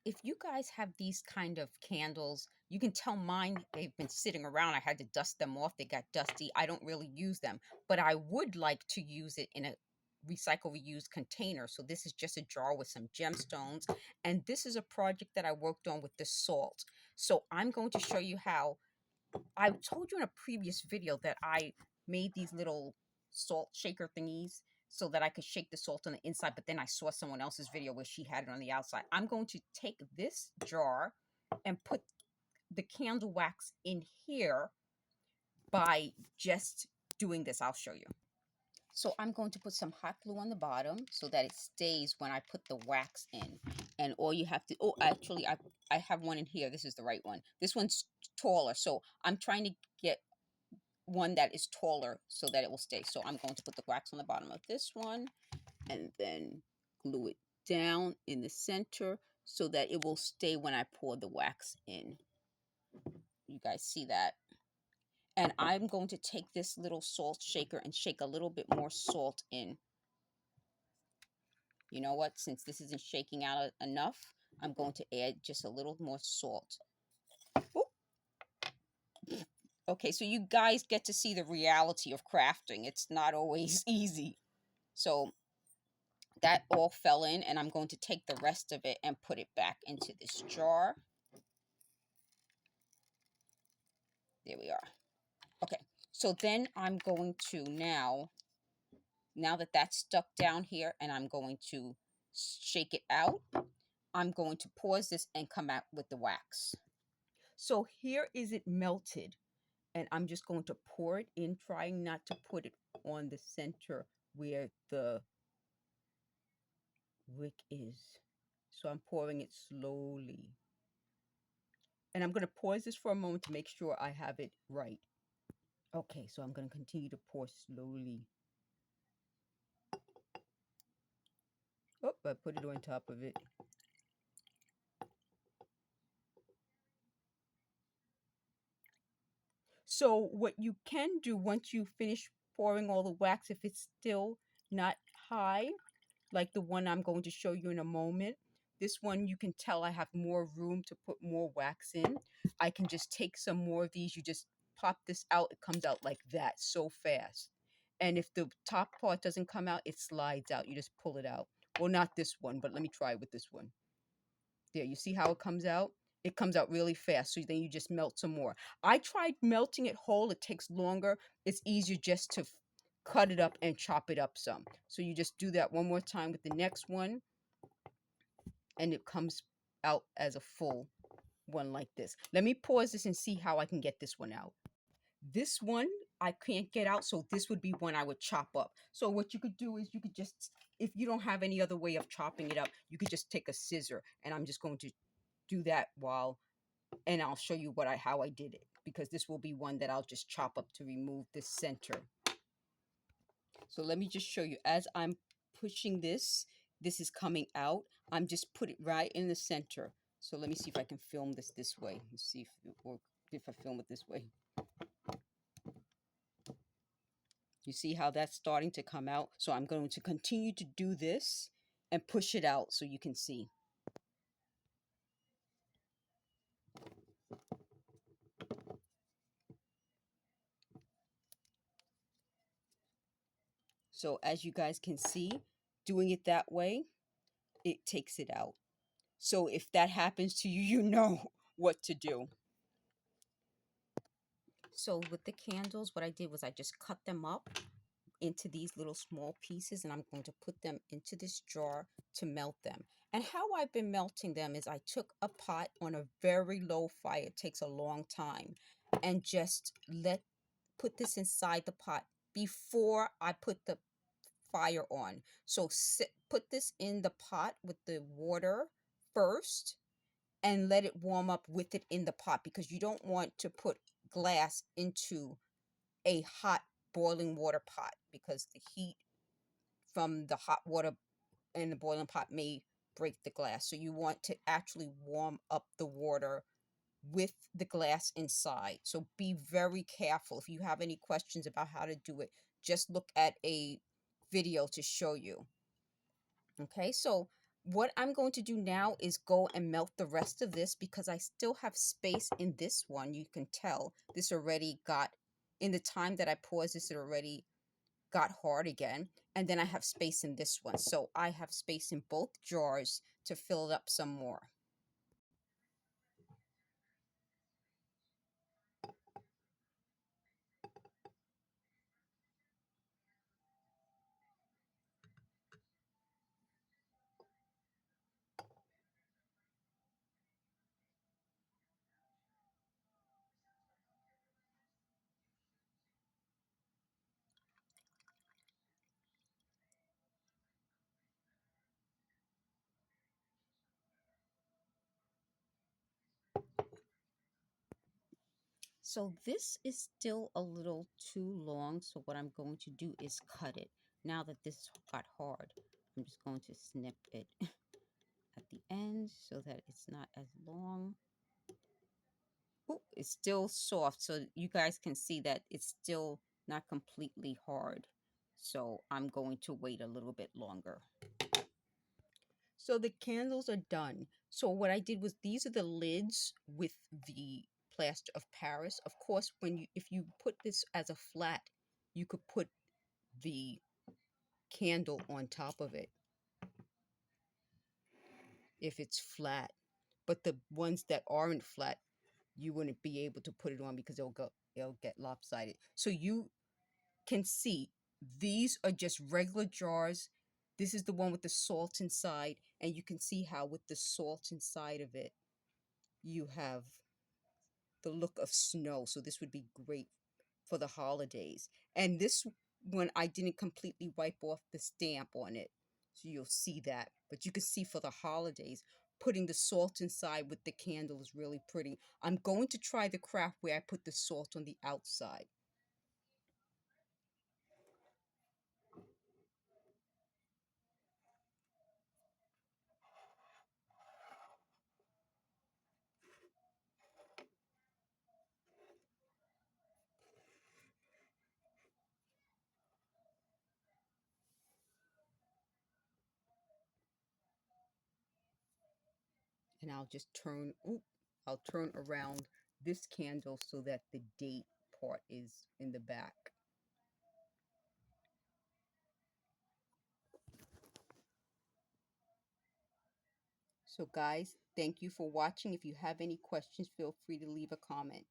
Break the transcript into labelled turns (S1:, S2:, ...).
S1: if you guys have these kind of candles, you can tell mine, they've been sitting around. I had to dust them off. They got dusty. I don't really use them, but I would like to use it in a recycle reuse container. So this is just a jar with some gemstones. And this is a project that I worked on with the salt. So I'm going to show you how. I told you in a previous video that I made these little salt shaker thingies so that I could shake the salt on the inside, but then I saw someone else's video where she had it on the outside. I'm going to take this jar and put the candle wax in here by just doing this. I'll show you. So I'm going to put some hot glue on the bottom so that it stays when I put the wax in. And all you have to, oh, actually, I have one in here. This is the right one. This one's taller. So I'm trying to get one that is taller so that it will stay. So I'm going to put the wax on the bottom of this one and then glue it down in the center so that it will stay when I pour the wax in. You guys see that? And I'm going to take this little salt shaker and shake a little bit more salt in. You know what? Since this isn't shaking out enough, I'm going to add just a little more salt. Ooh. Okay, so you guys get to see the reality of crafting. It's not always easy. So that all fell in, and I'm going to take the rest of it and put it back into this jar. There we are. Okay, so then I'm going to now that that's stuck down here and I'm going to shake it out, I'm going to pause this and come out with the wax. So here is it melted, and I'm just going to pour it in, trying not to put it on the center where the wick is. So I'm pouring it slowly. And I'm going to pause this for a moment to make sure I have it right. Okay, so I'm going to continue to pour slowly. Oh, I put it on top of it. So what you can do once you finish pouring all the wax, if it's still not high, like the one I'm going to show you in a moment, this one you can tell I have more room to put more wax in. I can just take some more of these. You just pop this out. It comes out like that so fast. And if the top part doesn't come out, it slides out. You just pull it out. Well, not this one, but let me try with this one. There, you see how it comes out? It comes out really fast. So then you just melt some more. I tried melting it whole. It takes longer. It's easier just to cut it up and chop it up some. So you just do that one more time with the next one, and it comes out as a full one like this. Let me pause this and see how I can get this one out. This one I can't get out, so this would be one I would chop up. So what you could do is you could just, if you don't have any other way of chopping it up, you could just take a scissor, and I'm just going to do that and I'll show you how I did it, because this will be one that I'll just chop up to remove the center. So let me just show you. As I'm pushing this is coming out. I'm just put it right in the center. So let me see if I can film this way. Let's see if it works, if I film it this way. You see how that's starting to come out? So I'm going to continue to do this and push it out so you can see. So as you guys can see, doing it that way, it takes it out. So if that happens to you, you know what to do. So with the candles, what I did was I just cut them up into these little small pieces, and I'm going to put them into this jar to melt them. And how I've been melting them is I took a pot on a very low fire. It takes a long time, and just put this inside the pot before I put the fire on. So put this in the pot with the water first and let it warm up with it in the pot, because you don't want to put glass into a hot boiling water pot, because the heat from the hot water in the boiling pot may break the glass. So you want to actually warm up the water with the glass inside. So be very careful. If you have any questions about how to do it, just look at a video to show you. Okay, so What I'm going to do now is go and melt the rest of this because I still have space in this one. You can tell this already got, in the time that I paused this, it already got hard again. And then I have space in this one. So I have space in both jars to fill it up some more. So this is still a little too long. So what I'm going to do is cut it. Now that this got hard, I'm just going to snip it at the end so that it's not as long. Ooh, it's still soft. So you guys can see that it's still not completely hard. So I'm going to wait a little bit longer. So the candles are done. So what I did was, these are the lids with the plaster of Paris. Of course, when you, if you put this as a flat, you could put the candle on top of it if it's flat. But the ones that aren't flat, you wouldn't be able to put it on because it'll get lopsided. So you can see these are just regular jars. This is the one with the salt inside, and you can see how with the salt inside of it, you have the look of snow. So this would be great for the holidays. And this one, I didn't completely wipe off the stamp on it. So you'll see that. But you can see for the holidays, putting the salt inside with the candle is really pretty. I'm going to try the craft where I put the salt on the outside. And I'll just turn, I'll turn around this candle so that the date part is in the back. So guys, thank you for watching. If you have any questions, feel free to leave a comment.